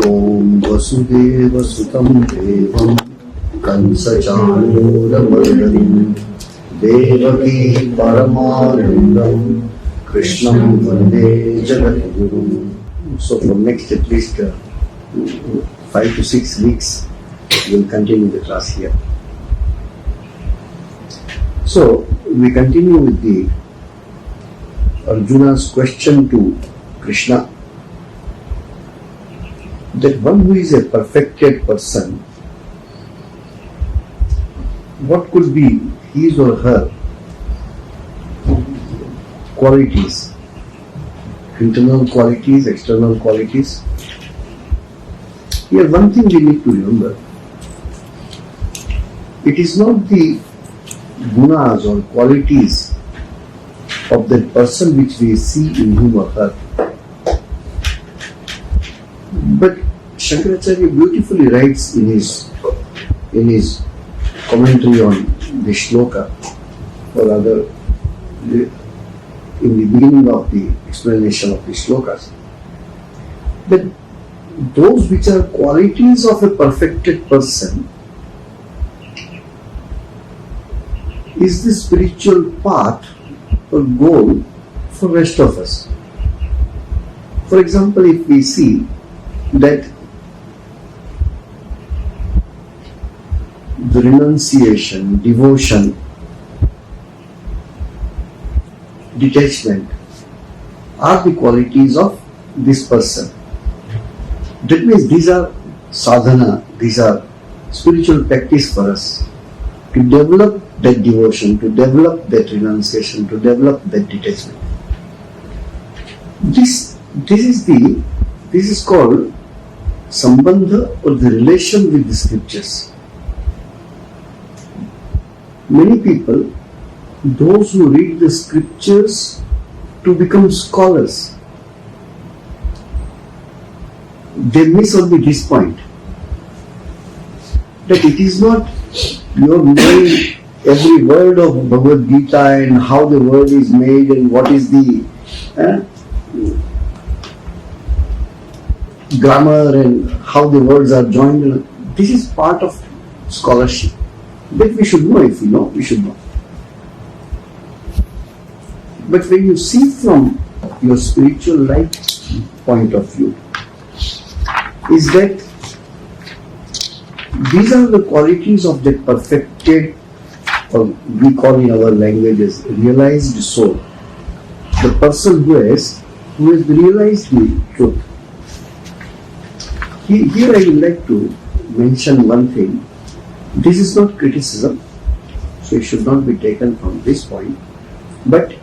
Om Vasudeva Sutam Devam Kansachanuramardanim Devaki Paramanandam Krishnam Vande Jagadgurum. So from next at least 5 to 6 weeks we will continue the class here. So we continue with the Arjuna's question to Krishna, that one who is a perfected person, what could be his or her qualities, internal qualities, external qualities? Here one thing we need to remember, it is not the gunas or qualities of that person which we see in him or her. But Shankaracharya beautifully writes in his commentary on the shloka, or rather in the beginning of the explanation of the shlokas, that those which are qualities of a perfected person is the spiritual path or goal for rest of us. For example, if we see that the renunciation, devotion, detachment are the qualities of this person. That means these are sadhana, these are spiritual practice for us to develop that devotion, to develop that renunciation, to develop that detachment. This is called sambandha, or the relation with the scriptures. Many people, those who read the scriptures to become scholars, they miss only this point, that it is not your knowing every word of Bhagavad Gita and how the word is made and what is the grammar and how the words are joined. This is part of scholarship that we should know. If we know, we should know. But when you see from your spiritual life point of view, is that these are the qualities of the perfected, or we call in our languages, realized soul. The person who has realized the truth. Here I would like to mention one thing. This is not criticism, so it should not be taken from this point. But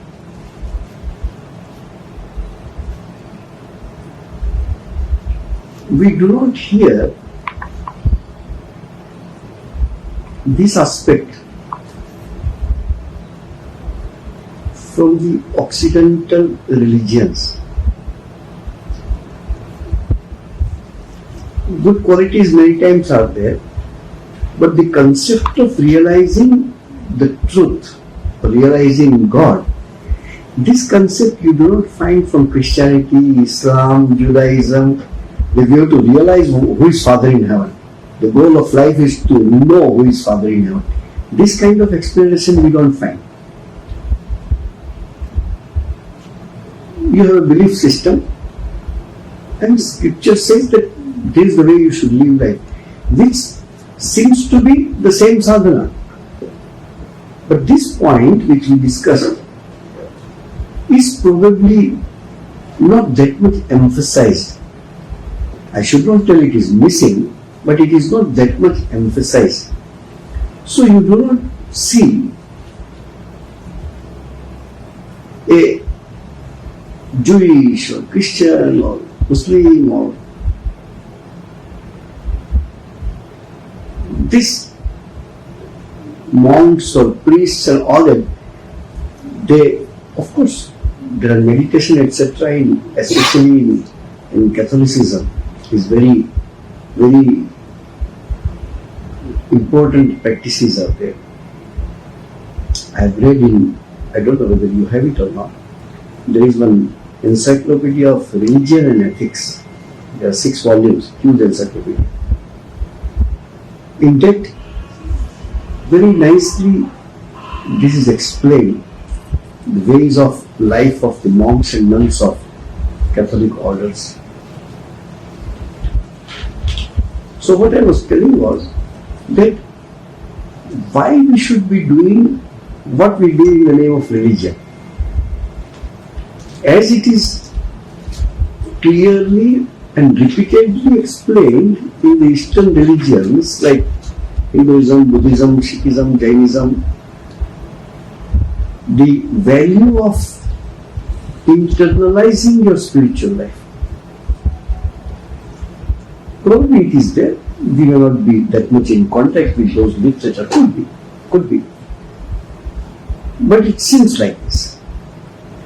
we do not hear this aspect from the Occidental religions. Good qualities many times are there, but the concept of realizing the truth, realizing God, this concept you do not find from Christianity, Islam, Judaism. That we have to realize who is Father in heaven. The goal of life is to know who is Father in heaven. This kind of explanation we don't find. You have a belief system, and scripture says that this is the way you should live life, which seems to be the same sadhana. But this point which we discussed is probably not that much emphasized. I should not tell it is missing, but it is not that much emphasized. So you do not see a Jewish or Christian or Muslim or this monks or priests and all that. They, of course, there are meditation etc. Especially in Catholicism. Is very, very important practices out there. I have read in, I don't know whether you have it or not, there is one encyclopedia of religion and ethics There are 6 volumes, huge encyclopedia. In that, very nicely, this is explained, the ways of life of the monks and nuns of Catholic orders. So what I was telling was that why we should be doing what we do in the name of religion. As it is clearly and repeatedly explained in the Eastern religions like Hinduism, Buddhism, Sikhism, Jainism, the value of internalizing your spiritual life. Probably it is there. We may not be that much in contact with those literature. Could be. But it seems like this.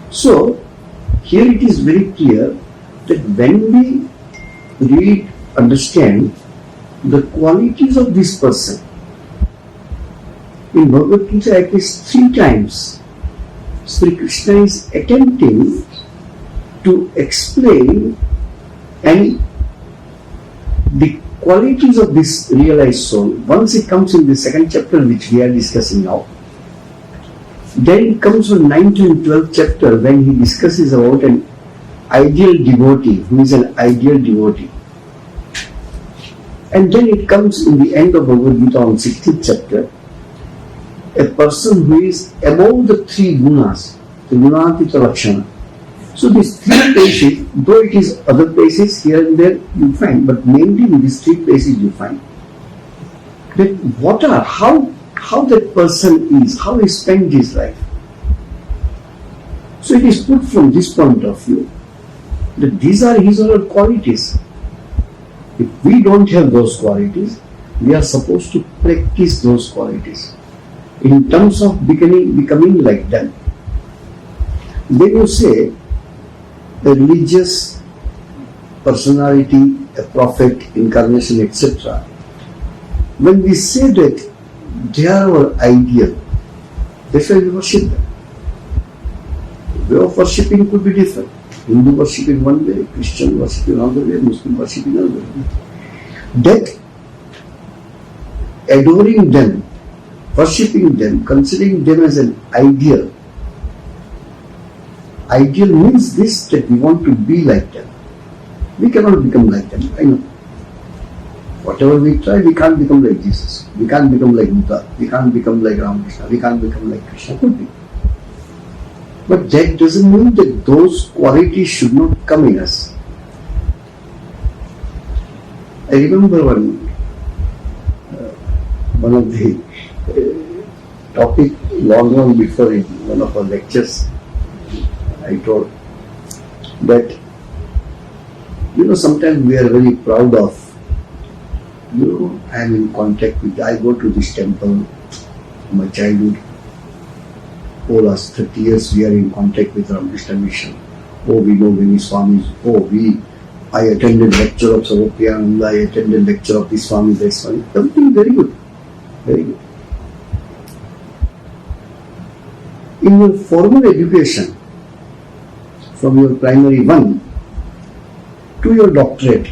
So, here it is very clear that when we read, understand the qualities of this person, in Bhagavad Gita at least 3 times, Sri Krishna is attempting to explain and the qualities of this realized soul. Once it comes in the 2nd chapter which we are discussing now, then it comes on 9th and 12th chapter when he discusses about an ideal devotee, who is an ideal devotee. And then it comes in the end of Bhagavad Gita on 16th chapter, a person who is above the 3 gunas, the gunatita lakshana. So these 3 places, though it is other places here and there you find, but mainly in these 3 places you find that how that person is, how he spent his life. So it is put from this point of view that these are his or her qualities. If we don't have those qualities, we are supposed to practice those qualities in terms of becoming like them. When you say a religious personality, a prophet, incarnation, etc., when we say that they are our ideal, that's why we worship them. The way of worshipping could be different. Hindu worship in one way, Christian worship in another way, Muslim worship in another way. That adoring them, worshipping them, considering them as an ideal means this, that we want to be like them. We cannot become like them, I know. Whatever we try, we can't become like Jesus. We can't become like Buddha. We can't become like Ramakrishna. We can't become like Krishna. Could be. But that doesn't mean that those qualities should not come in us. I remember one of the topic long before in one of our lectures, I told that, sometimes we are very proud of, I am in contact with, I go to this temple, my childhood, last 30 years we are in contact with Ramakrishna Mission. We know many Swamis. I attended lecture of Savapriyananda, I attended lecture of this Swami, that Swami. Something very good. Very good. In your formal education, from your primary 1 to your doctorate,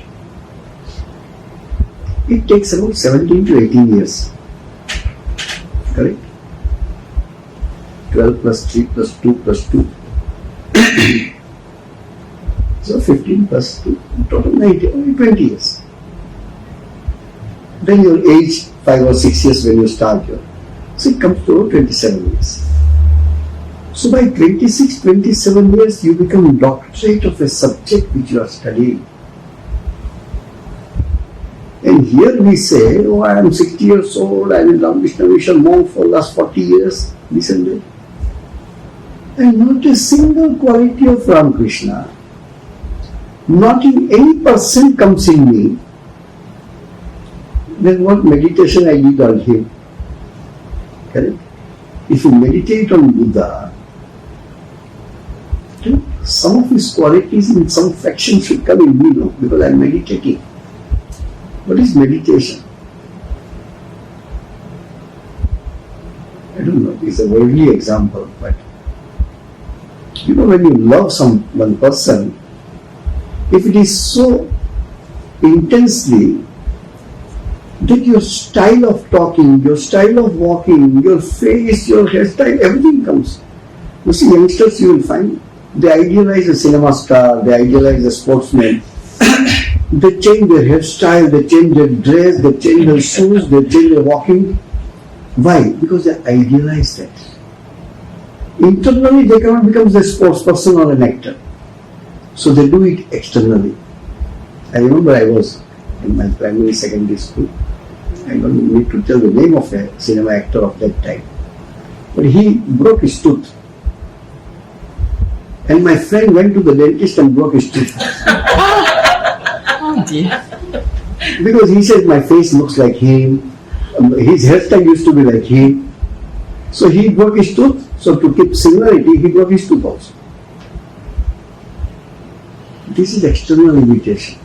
it takes about 17 to 18 years. Correct? 12 plus 3 plus 2 plus 2. So 15 plus 2, total 20 years. Then your age, 5 or 6 years when you start your. So it comes to 27 years. So by 26, 27 years you become doctorate of a subject which you are studying. And here we say, I am 60 years old, I am in Ramakrishna Mission monk for the last 40 years, this and that. And not a single quality of Ramakrishna, not in any person comes in me. Then what meditation I did on him? Correct? If you meditate on Buddha, some of his qualities in some fraction should come in me, because I am meditating. What is meditation? I don't know, it's a worldly example, but when you love one person, if it is so intensely that your style of talking, your style of walking, your face, your hairstyle, everything comes. You see, youngsters you will find, they idealize a cinema star, they idealize a sportsman. They change their hairstyle, they change their dress, they change their shoes, they change their walking. Why? Because they idealize that. Internally, they cannot become a sports person or an actor. So they do it externally. I remember I was in my primary secondary school. I don't need to tell the name of a cinema actor of that time. But he broke his tooth. And my friend went to the dentist and broke his tooth. Oh dear. Because he said my face looks like him. His hairstyle used to be like him. So he broke his tooth. So to keep similarity, he broke his tooth also. This is external imitation.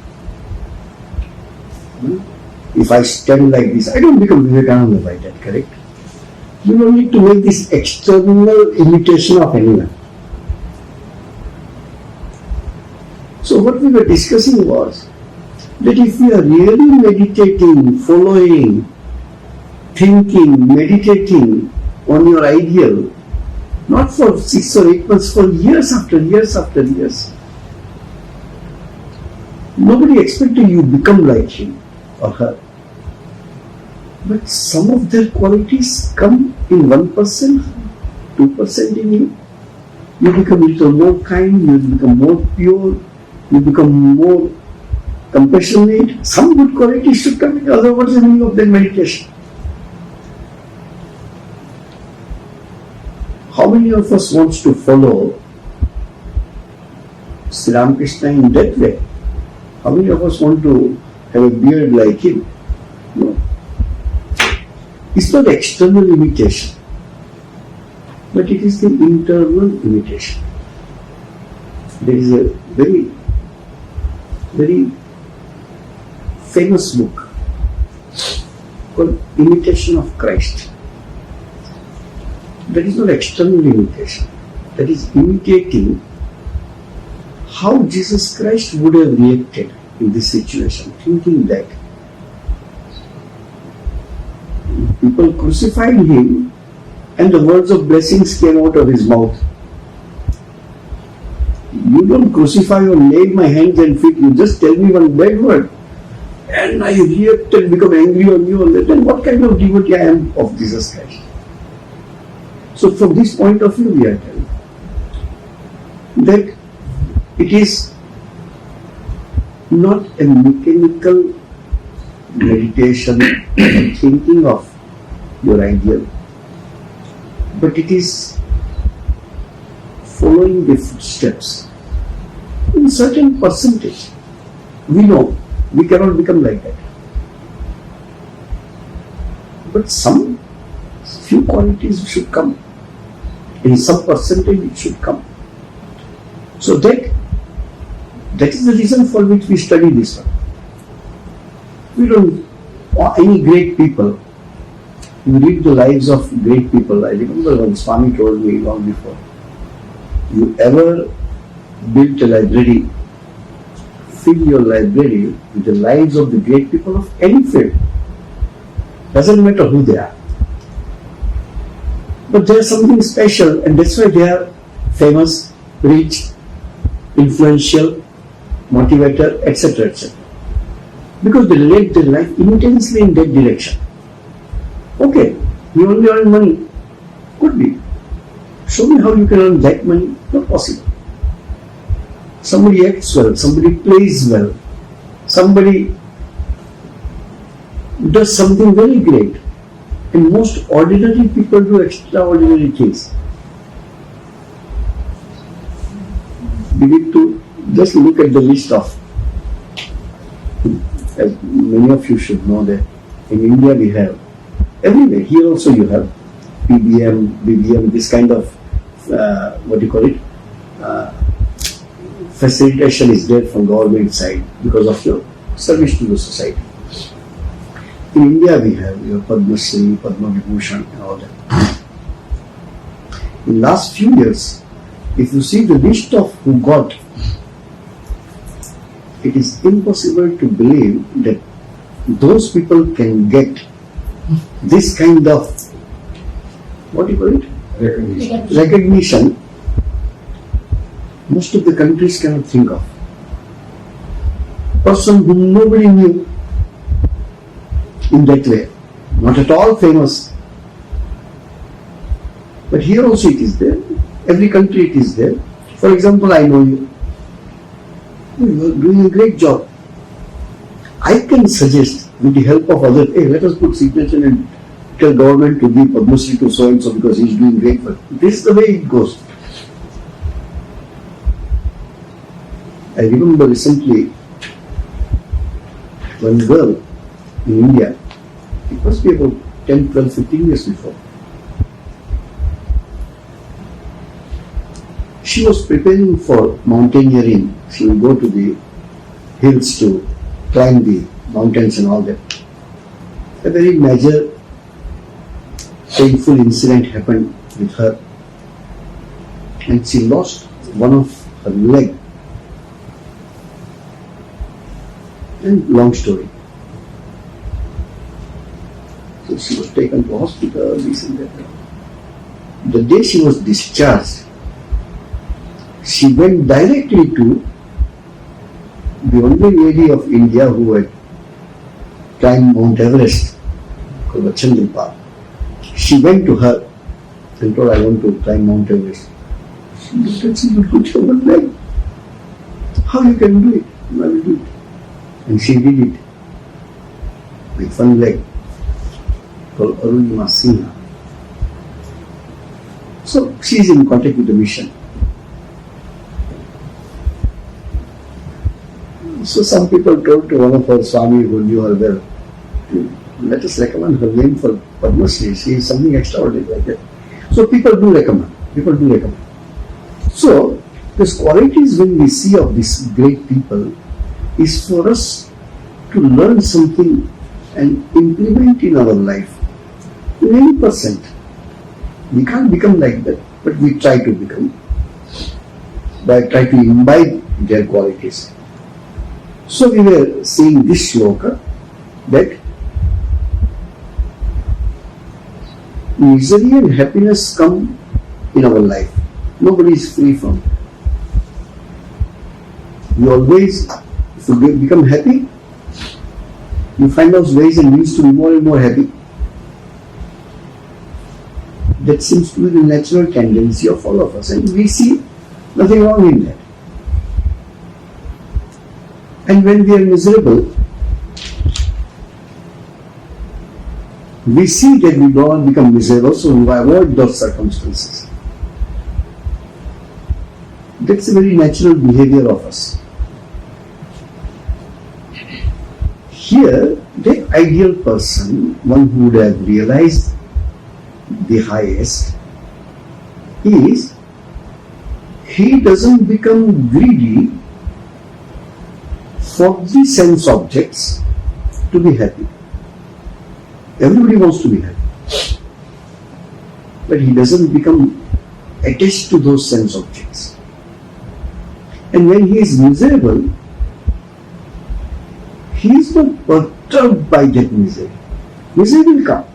If I stand like this, I don't become Vivekananda by that, correct? You don't need to make this external imitation of anyone. So what we were discussing was that if we are really meditating, following, thinking, meditating on your ideal, not for 6 or 8 months, for years after years after years, nobody expected you become like him or her. But some of their qualities come in 1%, 2% in you. You become a little more kind, you become more pure, you become more compassionate. Some good qualities should come in, otherwise what's the meaning of their meditation? How many of us wants to follow Sri Ramakrishna in that way? How many of us want to have a beard like him? No. It's not external imitation, but it is the internal imitation. There is a very, very famous book called Imitation of Christ. That is not external imitation. That is imitating how Jesus Christ would have reacted in this situation, thinking that people crucified him and the words of blessings came out of his mouth. You don't crucify or nail my hands and feet, you just tell me one bad word and I react and become angry on you, and then what kind of devotee I am of Jesus Christ? So from this point of view we are telling that it is not a mechanical meditation and thinking of your ideal, but it is following the footsteps in certain percentage. We know we cannot become like that, but some few qualities should come. In some percentage it should come. So that is the reason for which we study this one. We don't, or any great people, you read the lives of great people. I remember when Swami told me long before, you ever built a library, fill your library with the lives of the great people of any field. Doesn't matter who they are. But they are something special, and that's why they are famous, rich, influential, motivator, etc. etc. Because they led their life intensely in that direction. Okay, you only earn money. Could be. Show me how you can earn that money. Not possible. Somebody acts well, somebody plays well, somebody does something very great. And most ordinary people do extraordinary things. We need to just look at the list of, as many of you should know that in India we have, everywhere, here also you have PBM, BBM, this kind of, facilitation is there from government side because of your service to the society. In India we have your Padma Shri, Padma Vibhushan and all that. In last few years, if you see the list of who got it is impossible to believe that those people can get this kind of, what do you call it? Recognition. Most of the countries cannot think of. Person whom nobody knew in that way, not at all famous. But here also it is there. Every country it is there. For example, I know you. You are doing a great job. I can suggest with the help of others, hey, let us put signature and tell government to give Padma Shri to so and so because he is doing great work. This is the way it goes. I remember recently one girl in India, it must be about 10, 12, 15 years before. She was preparing for mountaineering. She will go to the hills to climb the mountains and all that. A very major, painful incident happened with her, and she lost one of her leg. And long story. So she was taken to hospital, this and that. The day she was discharged, she went directly to the only lady of India who had climbed Mount Everest, called Chandripal. She went to her and told, I want to climb Mount Everest. She looked at she looked at her leg. How you can do it? I will do it. And she did it with one leg, called Arunima Singha. So she is in contact with the mission. So some people told to one of her Swami who knew her well, let us recommend her name for Padma Shri. She is something extraordinary like that. So people do recommend. So these qualities when we see of these great people is for us to learn something and implement in our life. In any percent. We can't become like that, but we try to become. Try to imbibe their qualities. So we were seeing this shloka that misery and happiness come in our life. Nobody is free from it. You always, if you become happy, you find out ways and means to be more and more happy. That seems to be the natural tendency of all of us, and we see nothing wrong in that. And when we are miserable, we see that we don't want to become miserable, so we avoid those circumstances. That's a very natural behavior of us. Here, the ideal person, one who would have realized the highest, is he doesn't become greedy for the sense objects to be happy. Everybody wants to be happy. But he doesn't become attached to those sense objects. And when he is miserable, he is not perturbed by that misery. Misery will come.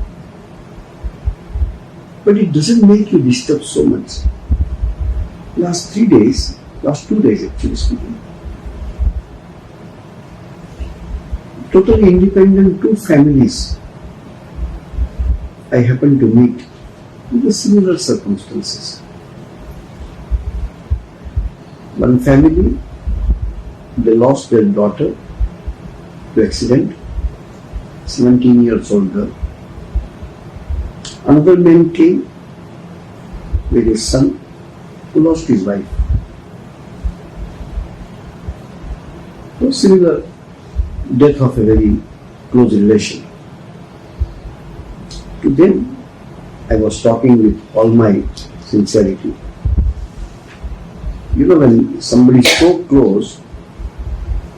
But it doesn't make you disturb so much. Last 2 days actually speaking, totally independent two families I happened to meet in the similar circumstances. One family, they lost their daughter to accident, 17 years old girl. Another man came with his son who lost his wife. So similar death of a very close relation. To them, I was talking with all my sincerity. You know, when somebody is so close,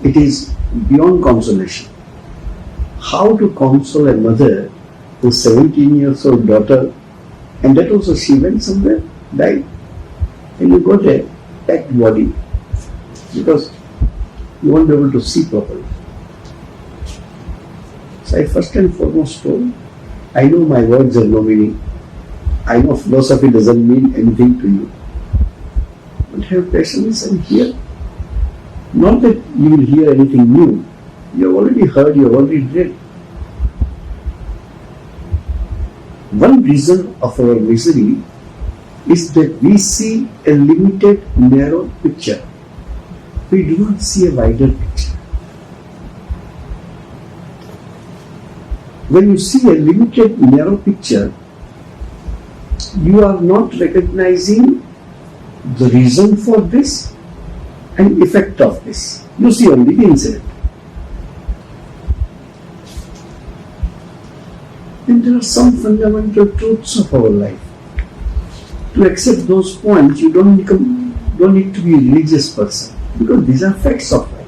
it is beyond consolation. How to console a mother whose 17 years old daughter, and that also she went somewhere, died, and you got a packed body, because you won't be able to see properly. So I first and foremost told, I know my words have no meaning. I know philosophy doesn't mean anything to you. But have patience and hear. Not that you will hear anything new. You have already heard, you have already read. One reason of our misery is that we see a limited, narrow picture. We do not see a wider picture. When you see a limited, narrow picture, you are not recognizing the reason for this and effect of this. You see only the incident. And there are some fundamental truths of our life. To accept those points, you don't need to be a religious person, because these are facts of life.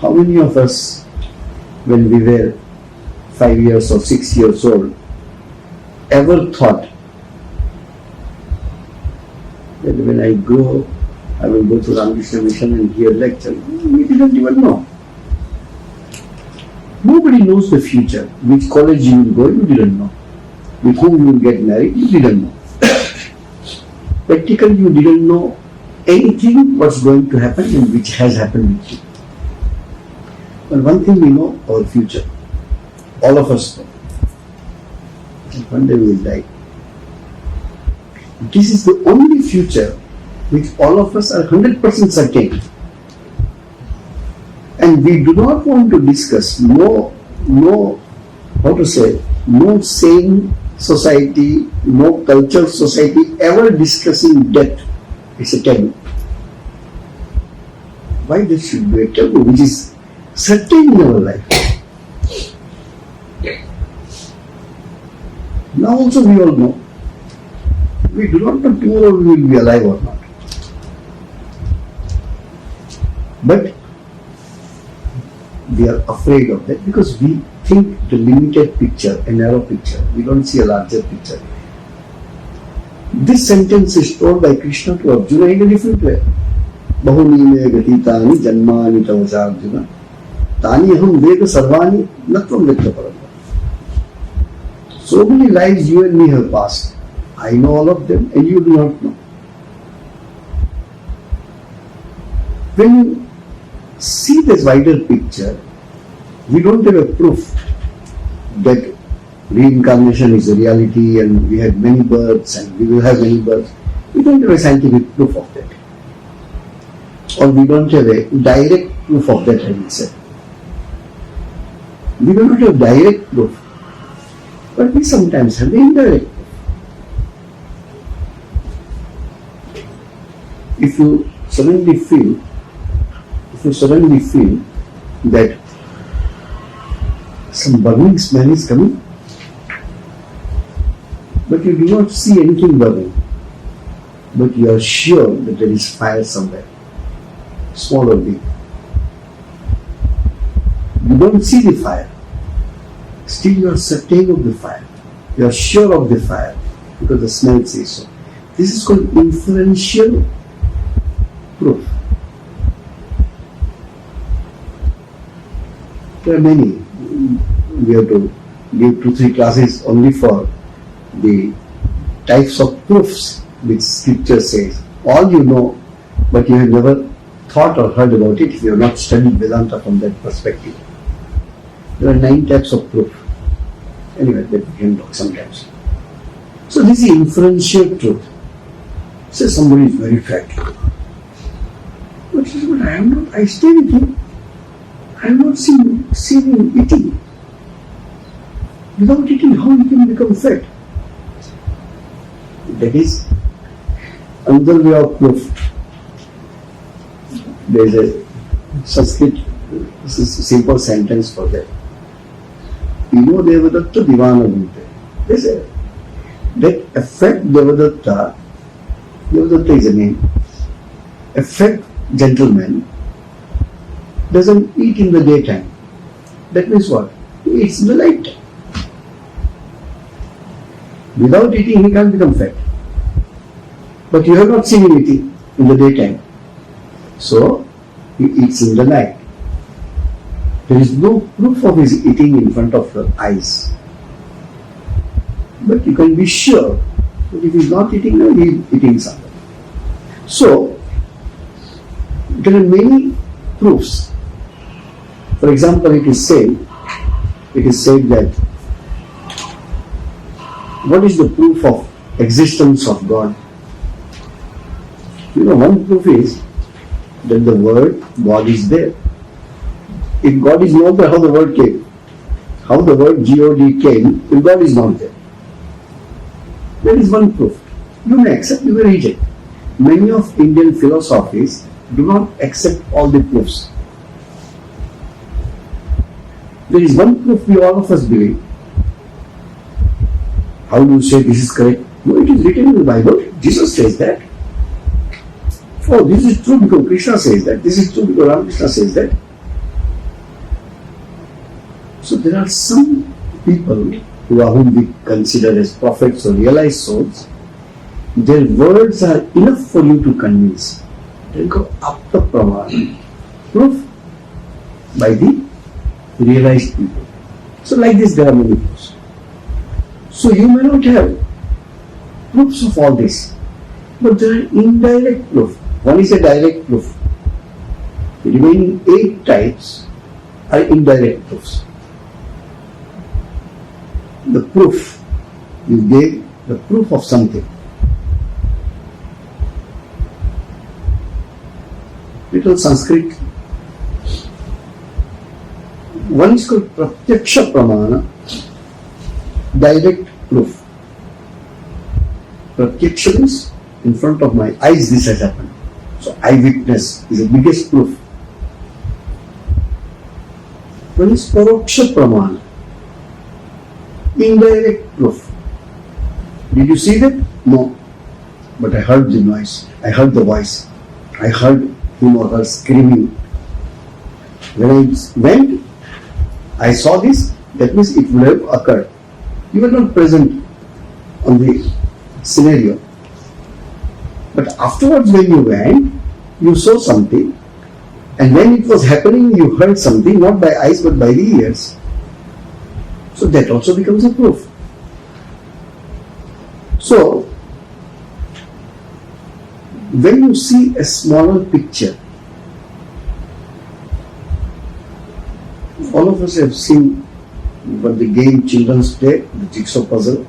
How many of us, when we were 5 years or 6 years old, ever thought that when I grow, I will go to Ramakrishna Mission and hear lecture? We didn't even know. Nobody knows the future. Which college you will go, you didn't know. With whom you will get married, you didn't know. Practically, you didn't know anything what's going to happen and which has happened with you. But one thing we know, our future. All of us know. And one day we will die. This is the only future which all of us are 100% certain. And we do not want to discuss, no sane society, no cultured society ever discussing death. It's a taboo. Why this should be a taboo, which is certain in our life? Now also we all know. We do not know tomorrow we will be alive or not. But we are afraid of that because we think the limited picture, a narrow picture. We don't see a larger picture. This sentence is told by Krishna to Arjuna in a different way. Bahuni me gatitani janmani tavaja Arjuna tani aham veda sarvani natvam veda param. So many lives you and me have passed. I know all of them and you do not know. When you see this wider picture, we don't have a proof that reincarnation is a reality and we had many births and we will have many births. We don't have a scientific proof of that. Or we don't have a direct proof of that, I will say. We do not have direct proof, but we sometimes have the indirect proof. If you suddenly feel that some burning smell is coming, but you do not see anything burning, but you are sure that there is fire somewhere, small or big. You don't see the fire, still you are certain of the fire. You are sure of the fire because the smell says so. This is called inferential proof. There are many. We have to give 2-3 classes only for the types of proofs which scripture says. All you know, but you have never thought or heard about it if you have not studied Vedanta from that perspective. There are 9 types of proof. Anyway, that we can talk sometimes. So this is inferential truth. Say somebody is very fat. But I am not, I stay with him. I have not seen him eating. Without eating, how he can become fat? That is another way of proof. There is a Sanskrit simple sentence for that. Ino Devadatta Divana Bhute. They say that affect Devadatta is a name. A fat gentleman doesn't eat in the daytime. That means what? He eats in the night time. Without eating, he can't become fat. But you have not seen him eating. in the daytime. So, he eats in the night. There is no proof of his eating in front of your eyes. But you can be sure that if he is not eating now, he is eating something. So, there are many proofs. For example, it is said that what is the proof of existence of God? One proof is that the word God is there. If God is not there, how the word came? How the word God came if God is not there? There is one proof. You may accept, you may reject. Many of Indian philosophies do not accept all the proofs. There is one proof we all of us believe. How do you say this is correct? No, it is written in the Bible. Jesus says that. Oh, this is true because Krishna says that. This is true because Ramakrishna says that. So there are some people whom we consider as prophets or realized souls. Their words are enough for you to convince. They go up the pramana. Proof by the realized people. So like this there are many proofs. So you may not have proofs of all this, but there are indirect proof. One is a direct proof. The remaining 8 types are indirect proofs. The proof you gave, the proof of something. Little Sanskrit. One is called Pratyaksha Pramana, direct proof. Pratyaksha means in front of my eyes this has happened. So eyewitness is the biggest proof. One is Paroksha Pramana, indirect proof. Did you see that? No. But I heard the noise. I heard the voice. I heard him or her screaming. When I went, I saw this. That means it would have occurred. You were not present on the scenario. But afterwards when you went, you saw something. And when it was happening, you heard something, not by eyes but by the ears. So that also becomes a proof. So, when you see a smaller picture, all of us have seen what the game children play, the jigsaw puzzle.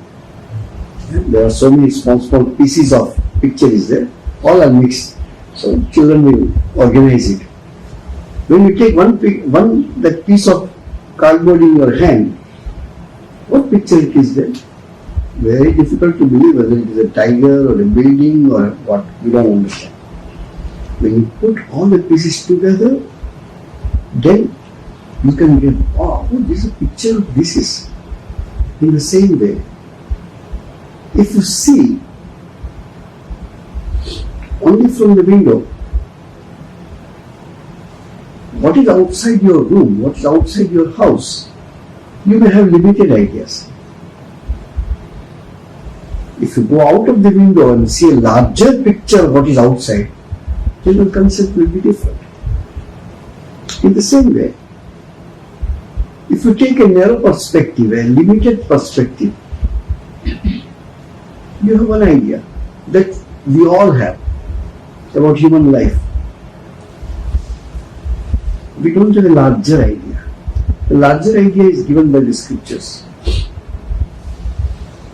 And there are so many small pieces of picture is there, all are mixed. So children will organize it. When you take that piece of cardboard in your hand, what picture it is there? Very difficult to believe whether it is a tiger or a building or what, we don't understand. When you put all the pieces together, then you can get, oh, this is a picture of this is. In the same way, if you see only from the window, what is outside your room, what is outside your house, you may have limited ideas. If you go out of the window and see a larger picture of what is outside, then your concept will be different. In the same way, if you take a narrow perspective, a limited perspective, you have an idea that we all have about human life. We don't have a larger idea. The larger idea is given by the scriptures.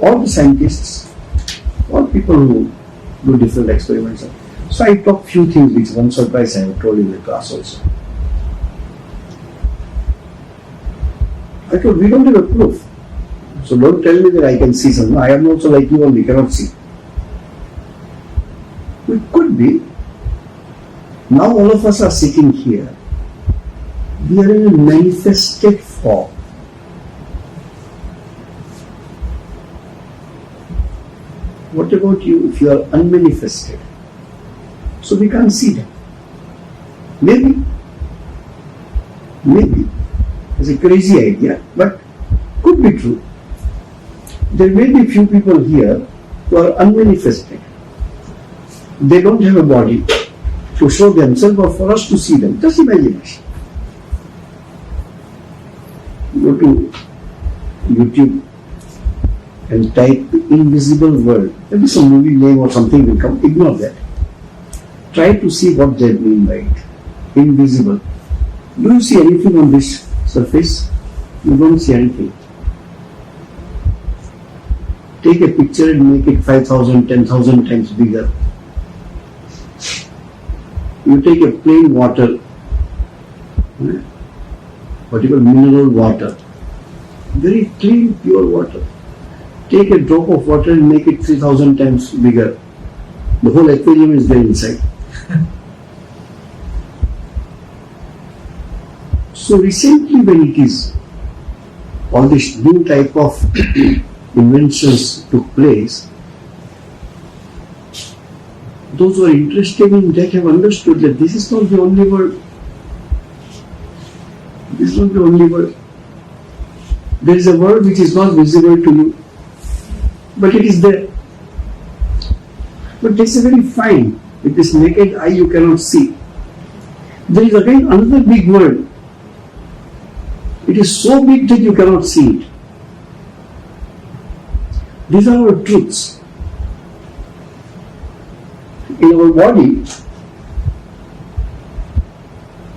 All the scientists, all people who do different experiments. So I talk few things which once or twice I have told in the class also. I told we don't have a proof. So don't tell me that I can see something. I am also like you only cannot see. It could be. Now all of us are sitting here. We are in a manifested form. What about you if you are unmanifested? So we can't see them. Maybe it's a crazy idea, but could be true. There may be few people here who are unmanifested. They don't have a body to show themselves or for us to see them. Just imagination. Go to YouTube and type invisible world. Maybe some movie name or something will come. Ignore that. Try to see what they mean by it. Invisible. Do you see anything on this surface? You don't see anything. Take a picture and make it 5,000, 10,000 times bigger. You take a plain water, what you call mineral water, very clean, pure water. Take a drop of water and make it 3,000 times bigger. The whole aquarium is there inside. So recently when it is, all this new type of inventions took place, those who are interested in that have understood that this is not the only world. This is not the only world. There is a world which is not visible to you, but it is there. But this is very fine. With this naked eye you cannot see. There is again another big world. It is so big that you cannot see it. These are our truths. In our body,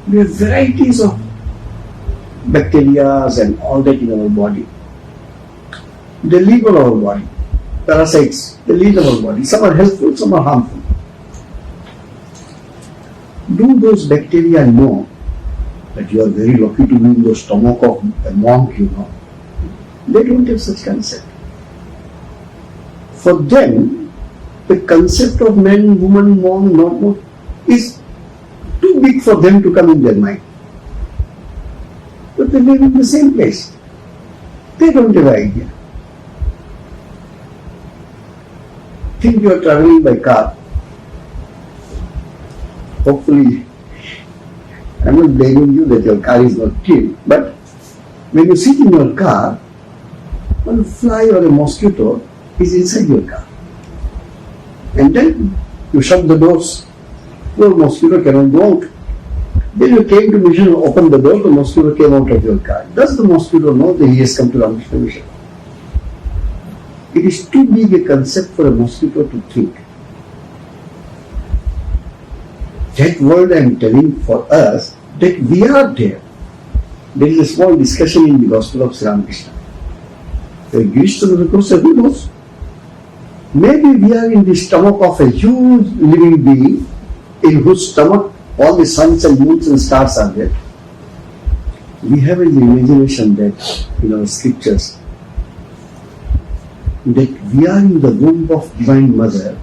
we have varieties of bacteria and all that in our body. They live on our body. Parasites, they live on our body. Some are helpful, some are harmful. Do those bacteria know that you are very lucky to be in the stomach of a monk, They don't have such concept. For them, the concept of man, woman, monk, not monk is too big for them to come in their mind. But they live in the same place. They don't have an idea. Think you are traveling by car. Hopefully, I am not blaming you that your car is not clean, but when you sit in your car, one fly or a mosquito is inside your car. And then you shut the doors. No mosquito cannot go out. Then you came to mission, opened the door, the mosquito came out of your car. Does the mosquito know that he has come to Ramakrishna Mission? It is too big a concept for a mosquito to think. That world I am telling for us, that we are there. There is a small discussion in the Gospel of Sri Ramakrishna. The Girish Course, who knows? Maybe we are in the stomach of a huge living being in whose stomach all the suns and moons and stars are there. We have in the imagination that in our scriptures that we are in the womb of Divine Mother.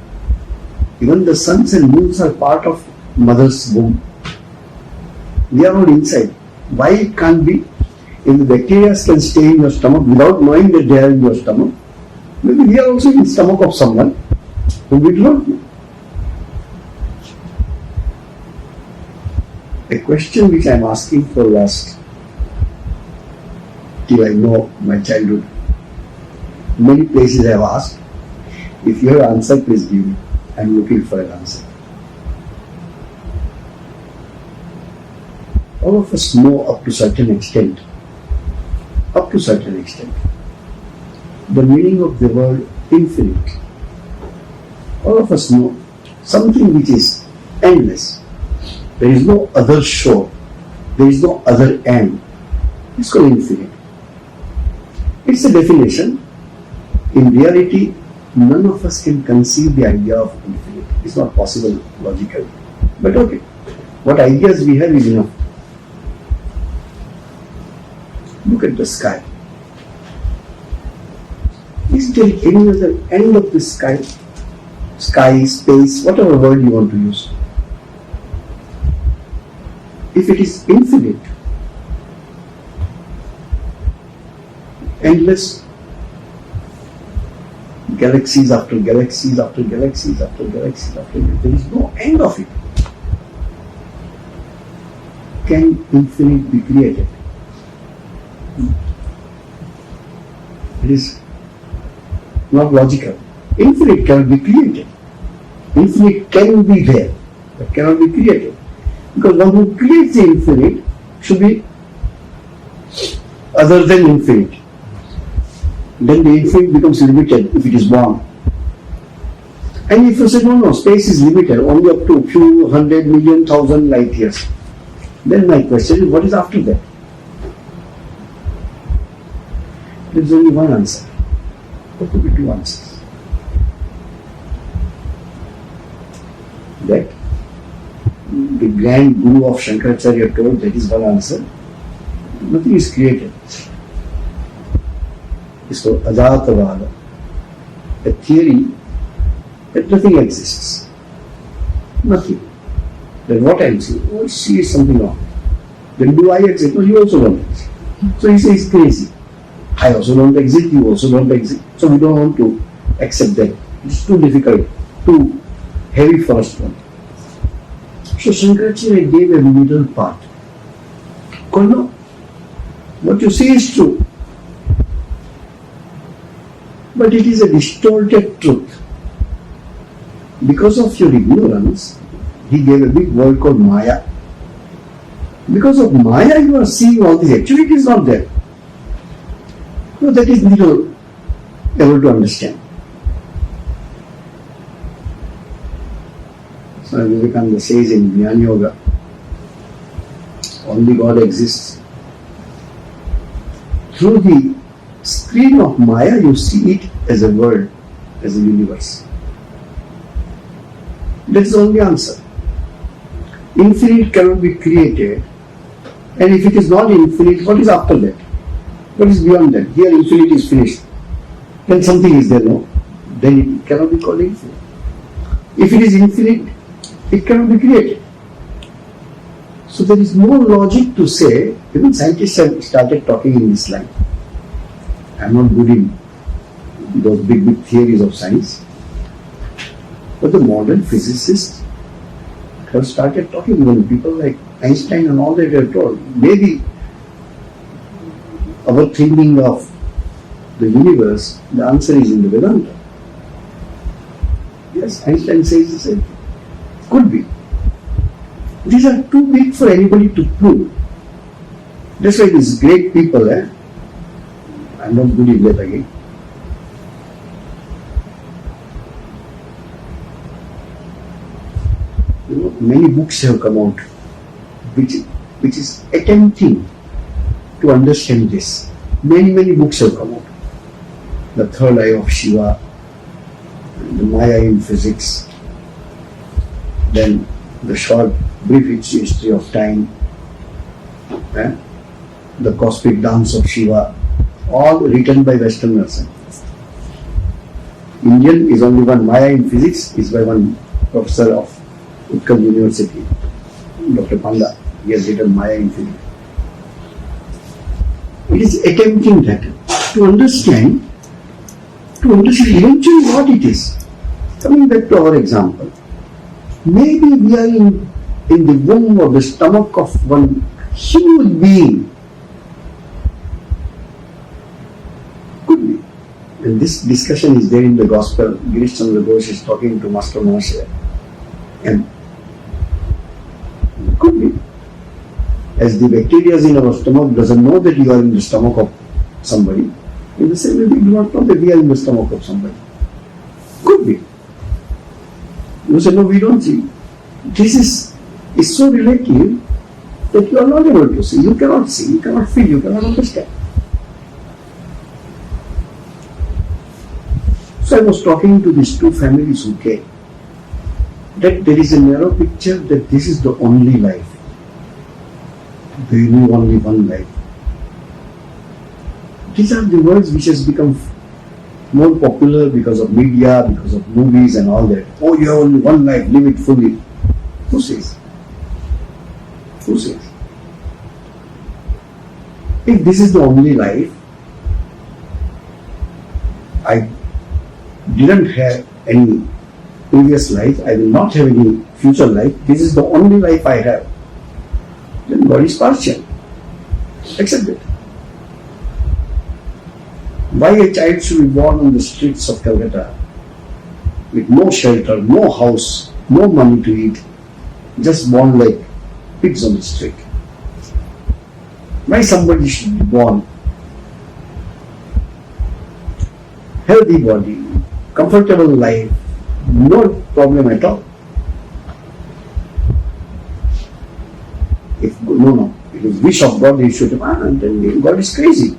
Even the suns and moons are part of Mother's womb. We are not inside. Why it can't be? If the bacteria can stay in your stomach without knowing that they are in your stomach, maybe we are also in the stomach of someone whom we do not know. A question which I am asking for last till I know my childhood. Many places I have asked. If you have an answer, please give me. I am looking for an answer. All of us know up to certain extent, the meaning of the word infinite. All of us know something which is endless. There is no other shore. There is no other end. It's called infinite. It's a definition. In reality, none of us can conceive the idea of infinite. It's not possible logically. But okay, what ideas we have is enough. Look at the sky. Is there any other end of the sky? Sky, space, whatever word you want to use. If it is infinite, endless, galaxies after galaxies after galaxies after galaxies after galaxies, there is no end of it. Can infinite be created? It is not logical. Infinite cannot be created. Infinite can be there, but cannot be created. Because one who creates the infinite should be other than infinite. Then the infinite becomes limited if it is born. And if you say, no, space is limited, only up to a few 100 million, 1,000 light years. Then my question is, what is after that? There is only one answer. What could be two answers? That the grand guru of Shankaracharya told, that is one answer. Nothing is created. It's called Ajatavada, a theory that nothing exists. Nothing. Then what I see? Oh, she is something wrong. Then do I exist? No, you also don't exist. So he says crazy. I also don't exist, you also don't exist. So we don't want to accept that. It's too difficult, too heavy for us one. So Shankaracharya gave a middle part. Called, no, what you see is true. But it is a distorted truth. Because of your ignorance, he gave a big word called Maya. Because of Maya, you are seeing all this. Actually, it is not there. No, that is little able to understand. So Vivekananda says in Jnana Yoga, only God exists. Through the screen of Maya, you see it as a world, as a universe. That is the only answer. Infinite cannot be created, and if it is not infinite, what is after that? What is beyond that? Here infinite is finished. Then something is there, no? Then it cannot be called infinite. If it is infinite, it cannot be created. So there is no logic to say, even scientists have started talking in this line. I am not good in those big theories of science. But the modern physicists have started talking, even people like Einstein and all that have told. Maybe our thinking of the universe, the answer is in the Vedanta. Yes, Einstein says the same. Could be. These are too big for anybody to prove. That's why these great people, I'm not good in that again. You know, many books have come out which is attempting to understand this. Many books have come out. The Third Eye of Shiva, the Maya in Physics, then the short brief history of time, the Cosmic Dance of Shiva, all written by Westerners. Indian is only one. Maya in Physics is by one professor of Utkal University, Dr. Panda. He has written Maya in Physics. It is attempting that to understand eventually what it is. Coming back to our example, maybe we are in the womb or the stomach of one huge being. Could be. And this discussion is there in the Gospel. Girish Chandra Ghosh is talking to Master Mahashaya. And it could be. As the bacteria in our stomach doesn't know that you are in the stomach of somebody, in the same way we do not know that we are in the stomach of somebody. Could be. You say, no, we don't see. This is so relative that you are not able to see. You cannot see, you cannot feel, you cannot understand. So I was talking to these two families who came, that there is a narrow picture that this is the only life. There is only one life. These are the words which has become more popular because of media, because of movies and all that. Oh, you have only one life, live it fully. Who says? Who says? If this is the only life, I didn't have any previous life, I will not have any future life, this is the only life I have, then God is partial. Accept it. Why a child should be born on the streets of Calcutta with no shelter, no house, no money to eat, just born like pigs on the street. Why somebody should be born healthy body, comfortable life, no problem at all? If no, it is wish of God, he should have, and then God is crazy.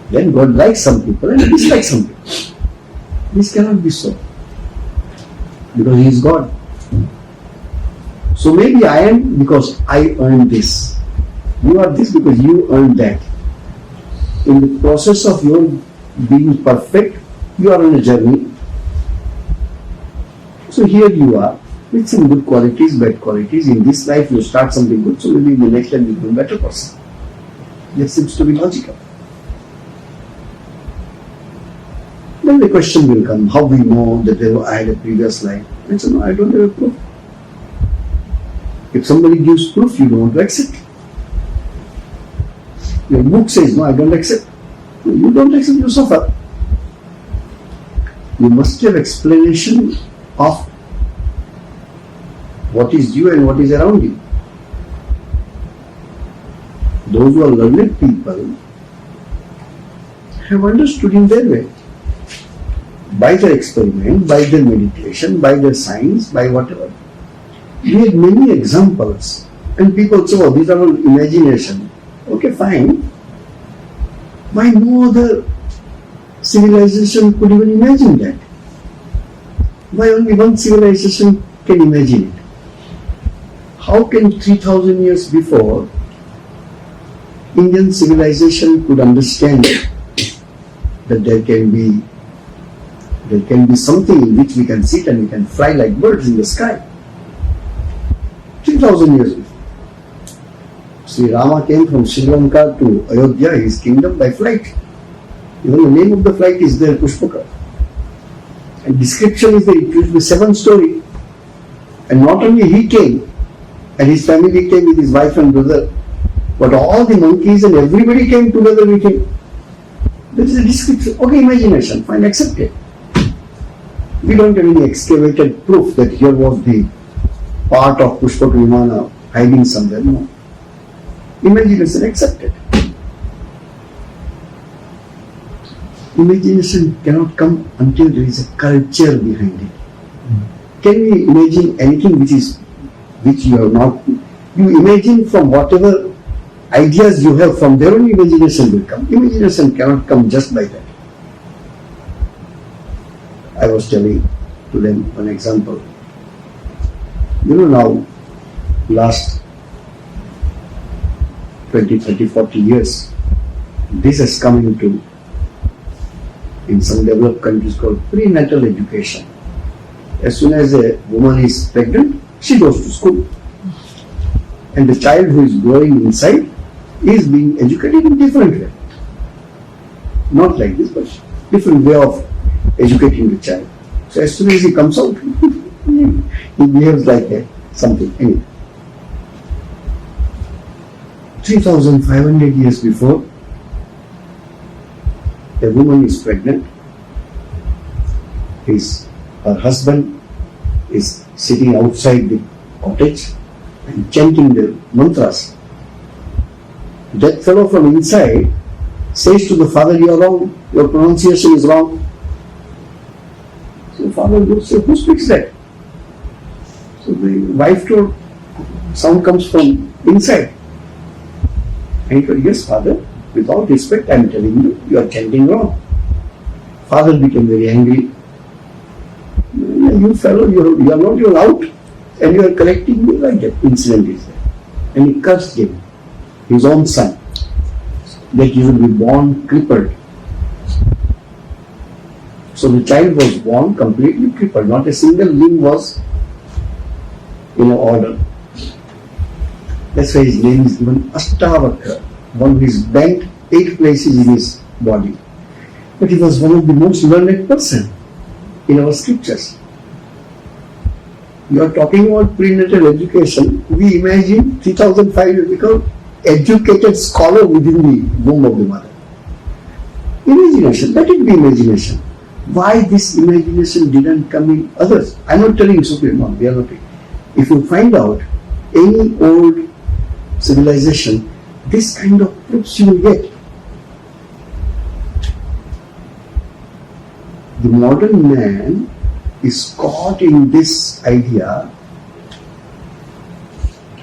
Then God likes some people and dislikes some people. This cannot be so, because he is God. So maybe I am because I earned this. You are this because you earned that. In the process of your being perfect, you are on a journey. So here you are with some good qualities, bad qualities. In this life you start something good, so maybe in the next life you become a better person. That seems to be logical. Then the question will come, how we know that I had a previous life? I say, no, I don't have a proof. If somebody gives proof, you don't want to accept. Your book says, no, I don't accept. No, you don't accept, you suffer. You must have explanation of what is you and what is around you. Those who are learned people have understood in their way. By their experiment, by their meditation, by their science, by whatever. We had many examples, and people say, oh, these are all imagination. Okay, fine. Why no other civilization could even imagine that? Why only one civilization can imagine it? How can 3000 years before Indian civilization could understand that there can be something in which we can sit and we can fly like birds in the sky? 3000 years before. Sri Rama came from Sri Lanka to Ayodhya, his kingdom, by flight. Even the name of the flight is there, Pushpaka. And description is there, it used to be 7-story. And not only he came, and his family came with his wife and brother, but all the monkeys and everybody came together with him. That is a description. Okay, imagination, fine, accept it. We don't have any excavated proof that here was the part of Pushpaka Vimana hiding somewhere. No. Imagination, accept it. Imagination cannot come until there is a culture behind it. Can we imagine anything which you have not? You imagine from whatever ideas you have, from their own imagination will come. Imagination cannot come just by that. I was telling to them one example. You know, now, last 20, 30, 40 years, this has come into, in some developed countries, called prenatal education. As soon as a woman is pregnant, she goes to school. And the child who is growing inside is being educated in different way. Not like this, but different way of educating the child. So as soon as he comes out, he behaves like something. Anyway. 3,500 years before, a woman is pregnant. Her husband is sitting outside the cottage and chanting the mantras. That fellow from inside says to the father, "You are wrong, your pronunciation is wrong." So the father looks, who speaks that? So the wife told, sound comes from inside. And he told, "Yes, father, with all respect, I am telling you, you are chanting wrong." Father became very angry. "You fellow, you are not, you are out, and you are correcting me like that." Incident is there. And he cursed him, his own son, that he would be born crippled. So the child was born completely crippled, not a single limb was in order. That's why his name is given Astavakra, one who is bent 8 places in his body. But he was one of the most learned person in our scriptures. You are talking about prenatal education. We imagine 3,500 become educated scholar within the womb of the mother. Imagination, let it be imagination. Why this imagination didn't come in others? I'm not telling it's okay, no, we are not. If you find out any old civilization, this kind of proofs you will get. The modern man is caught in this idea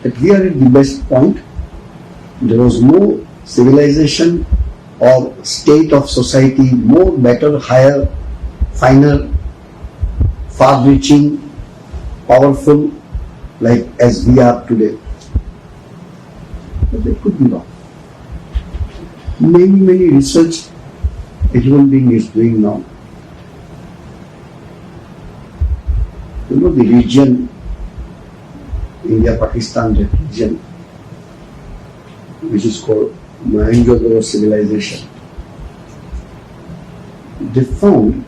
that we are at the best point. There was no civilization or state of society more better, higher, finer, far-reaching, powerful, like as we are today. But that could be wrong. Many research a human being is doing now. You know the region, India-Pakistan region, which is called Mohenjo-daro civilization. They found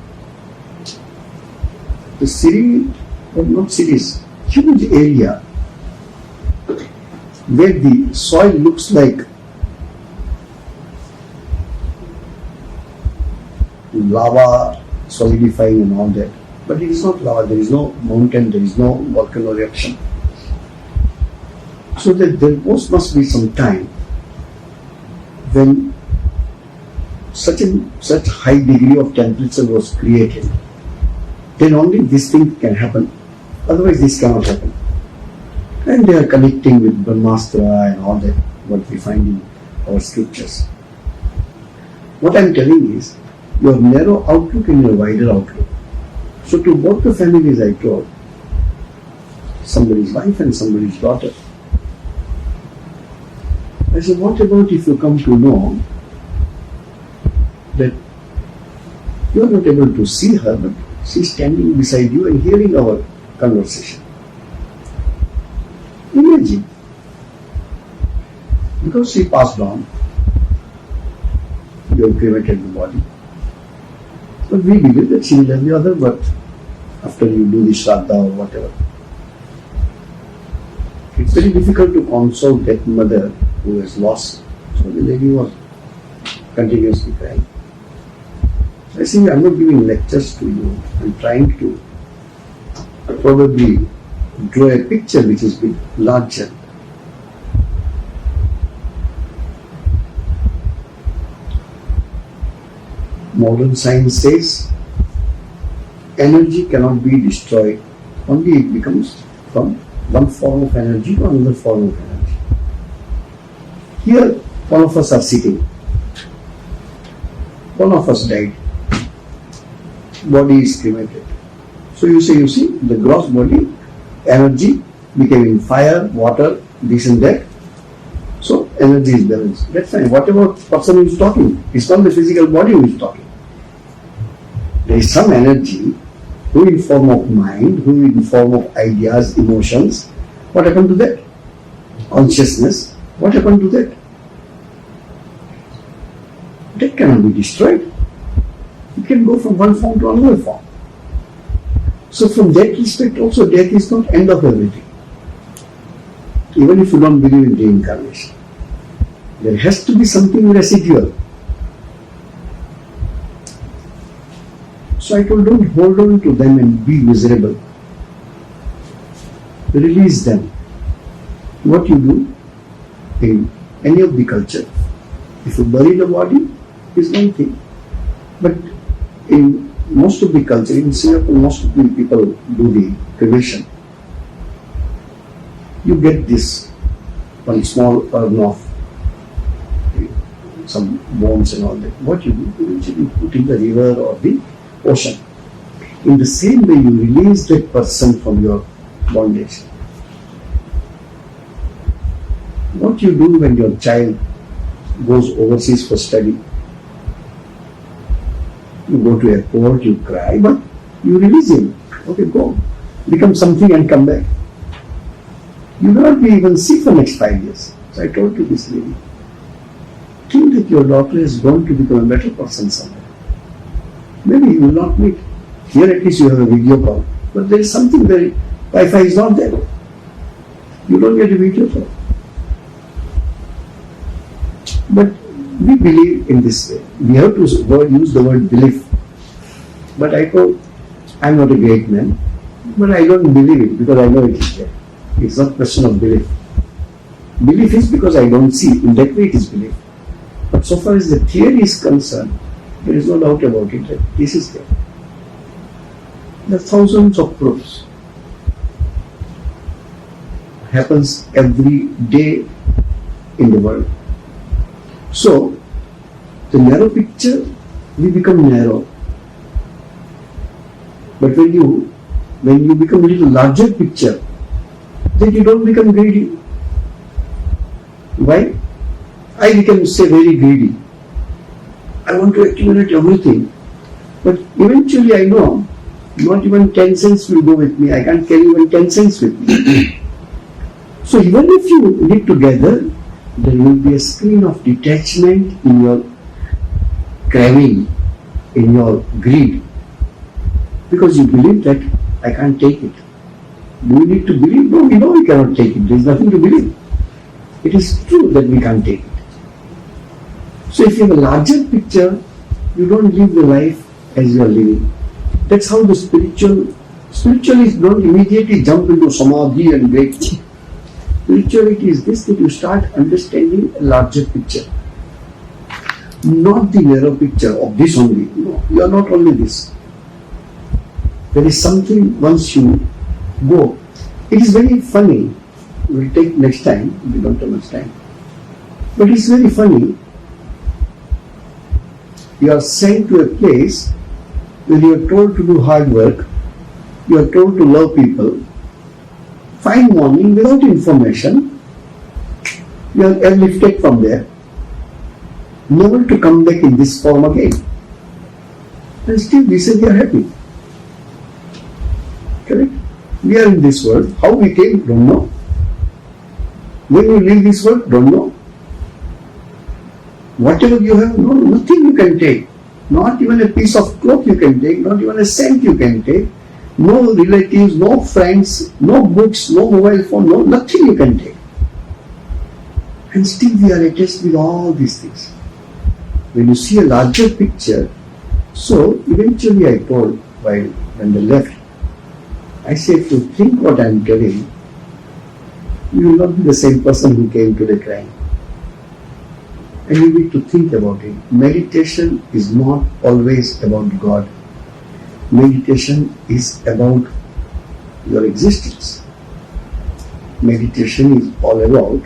the city, or not cities, huge area where the soil looks like lava solidifying and all that. But it is not lava, there is no mountain, there is no volcano eruption. So that there must be some time when such high degree of temperature was created. Then only this thing can happen. Otherwise this cannot happen. And they are connecting with Brahmastra and all that, what we find in our scriptures. What I am telling is, your narrow outlook and your wider outlook. So to both the families I told, somebody's wife and somebody's daughter, I said, what about if you come to know that you are not able to see her, but she is standing beside you and hearing our conversation. Imagine, because she passed on, you have cremated the body. But we believe that she will have the other birth after you do the Shraddha or whatever. It's very difficult to console that mother who has lost. So the lady was continuously crying. I think I'm not giving lectures to you. I'm trying to probably draw a picture which is bit larger. Modern science says energy cannot be destroyed, only it becomes from one form of energy to another form of energy. Here, all of us are sitting. One of us died. Body is cremated. So you see, the gross body, energy became in fire, water, this and that. So energy is balanced. That's fine. Whatever person is talking, it's not the physical body who is talking. There is some energy who in form of mind, who in form of ideas, emotions. What happened to that? Consciousness. What happened to that? That cannot be destroyed. It can go from one form to another form. So from that respect also, death is not end of everything. Even if you don't believe in reincarnation, there has to be something residual. So I told, don't hold on to them and be miserable. Release them. What you do in any of the culture, if you bury the body, is one thing. But in most of the culture, in Singapore, most of the people do the cremation. You get this one small urn of some bones and all that. What you do, you usually put in the river or the ocean. In the same way, you release that person from your bondage. What you do when your child goes overseas for study? You go to airport, you cry, but you release him. Okay, go. Become something and come back. You will not be even sick for next 5 years. So I told to this lady, think that your daughter is going to become a better person somewhere. Maybe you will not meet. Here at least you have a video call. But there is something where Wi-Fi is not there. You don't get a video call. But we believe in this way. We have to use the word belief. But I told, I'm not a great man, but I don't believe it because I know it is there. It's not a question of belief. Belief is because I don't see. In that way it is belief. But so far as the theory is concerned, there is no doubt about it that this is there. There are thousands of proofs. Happens every day in the world. So, the narrow picture, we become narrow. But when you become a little larger picture, then you don't become greedy. Why? I become, say, very greedy. I want to accumulate everything. But eventually I know, not even 10 cents will go with me. I can't carry even 10 cents with me. So even if you live together, there will be a screen of detachment in your craving, in your greed. Because you believe that I can't take it. Do we need to believe? No, we know we cannot take it. There is nothing to believe. It is true that we can't take it. So if you have a larger picture, you don't live the life as you are living. That's how the spiritualists don't immediately jump into samadhi and break. Spirituality is this, that you start understanding a larger picture. Not the narrow picture of this only. No, you are not only this. There is something once you go. It is very funny. We will take next time. We don't have much time. But it's very funny. You are sent to a place where you are told to do hard work. You are told to love people. Fine morning without information. You are airlifted from there. Never to come back in this form again. And still we say we are happy. Correct? We are in this world. How we came, don't know. When you leave this world, don't know. Whatever you have, no, nothing you can take. Not even a piece of cloth you can take, not even a cent you can take. No relatives, no friends, no books, no mobile phone, no, nothing you can take. And still we are attached with all these things. When you see a larger picture, so eventually I told, when they left, I said, if you think what I am telling, you will not be the same person who came today crying. And you need to think about it. Meditation is not always about God. Meditation is about your existence. Meditation is all about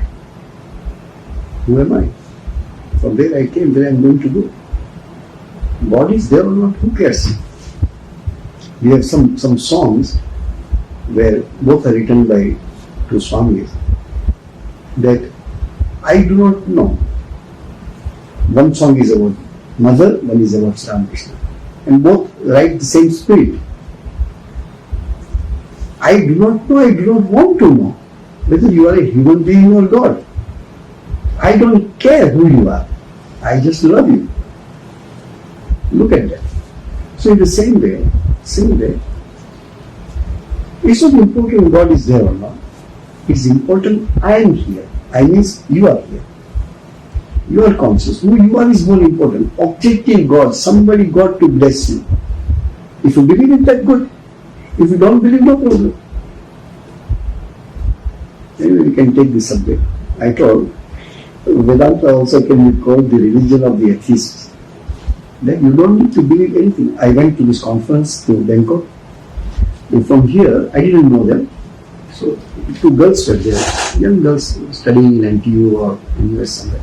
who am I? From where I came, where I am going to go. God is there or not, who cares? We have some songs where both are written by two Swamis that I do not know. One song is about mother, one is about Ramakrishna. And both write the same spirit. I do not know, I do not want to know whether you are a human being or God. I don't care who you are. I just love you. Look at that. So in the same way, it's not important God is there or not. It's important I am here. I means you are here. You are conscious. Who you are is more important. Objective God, somebody God to bless you. If you believe in that, good. If you don't believe, no problem. Anyway, we can take this subject. I told, Vedanta also can be called the religion of the atheists. That you don't need to believe anything. I went to this conference to Bangkok. And from here, I didn't know them. So, two girls were there. Young girls studying in NTU or in US somewhere.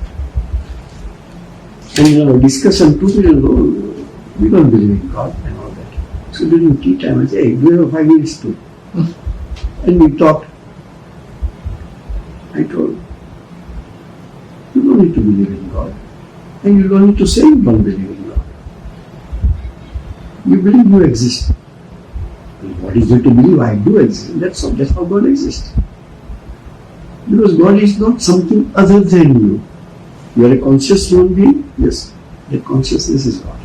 And in our discussion, two people go, we don't believe in God and all that. So during tea time, I said, hey, do you have 5 minutes too? And we talked. I told, you don't need to believe in God. And you don't need to say you don't believe in God. You believe you exist. And what is there to believe? I do exist. That's all. That's how God exists. Because God is not something other than you. You are a conscious human being? Yes. That consciousness is God.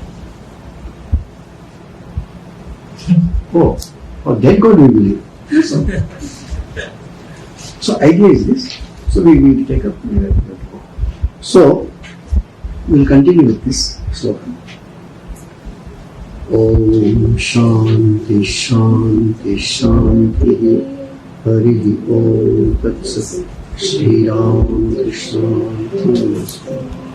Oh, that God we believe. So idea is this. So we will take up. So we will continue with this slogan. Om Shanti Shanti Shanti. Hari Om Tat Sat. Shri Ram Krishna Arjuna.